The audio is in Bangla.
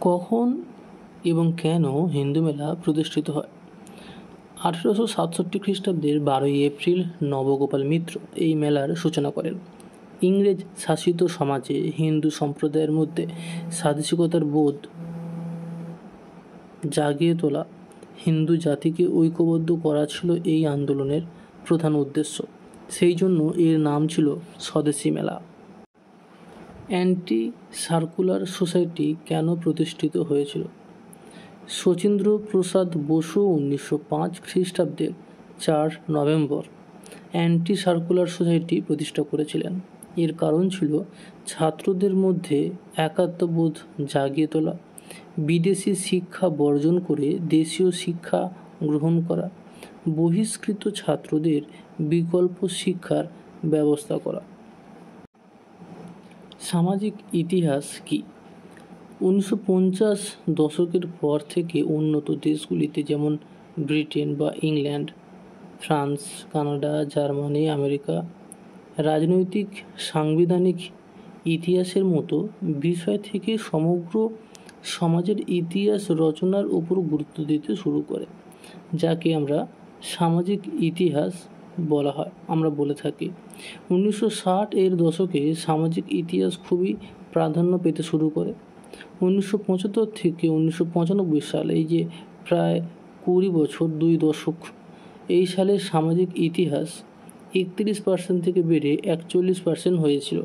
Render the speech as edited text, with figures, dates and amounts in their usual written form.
কখন এবং কেন হিন্দু মেলা প্রতিষ্ঠিত হয়? 1867 খ্রিস্টাব্দের 12ই এপ্রিল নবগোপাল মিত্র এই মেলার সূচনা করেন। ইংরেজ শাসিত সমাজে হিন্দু সম্প্রদায়ের মধ্যে স্বাদেশিকতার বোধ জাগিয়ে তোলা, হিন্দু জাতিকে ঐক্যবদ্ধ করা ছিল এই আন্দোলনের প্রধান উদ্দেশ্য। সেই জন্য এর নাম ছিল স্বদেশী মেলা। অ্যান্টি সার্কুলার সোসাইটি কেন প্রতিষ্ঠিত হয়েছিল? শচীন্দ্র প্রসাদ বসু 1905 খ্রিস্টাব্দের 4 নভেম্বর অ্যান্টি সার্কুলার সোসাইটি প্রতিষ্ঠা করেছিলেন। এর কারণ ছিল ছাত্রদের মধ্যে একাত্মবোধ জাগিয়ে তোলা, বিদেশি শিক্ষা বর্জন করে দেশীয় শিক্ষা গ্রহণ করা, বহিষ্কৃত ছাত্রদের বিকল্প শিক্ষার ব্যবস্থা করা। সামাজিক ইতিহাস কি? 1950 দশকের পর থেকে উন্নত দেশগুলিতে যেমন ব্রিটেন বা England, France, Canada, Germany, America রাজনৈতিক সাংবিধানিক ইতিহাসের মতো বিষয় থেকে সমগ্র সমাজের ইতিহাস রচনার উপর গুরুত্ব দিতে শুরু করে, যাকে আমরা সামাজিক ইতিহাস আমরা বলে থাকি। 1960 এর দশকে সামাজিক ইতিহাস খুবই প্রাধান্য পেতে শুরু করে। 1975 থেকে 1995 সাল, এই যে প্রায় 20 বছর, 2 দশক, এই সালে সামাজিক ইতিহাস 31% থেকে বেড়ে 41% হয়েছিল।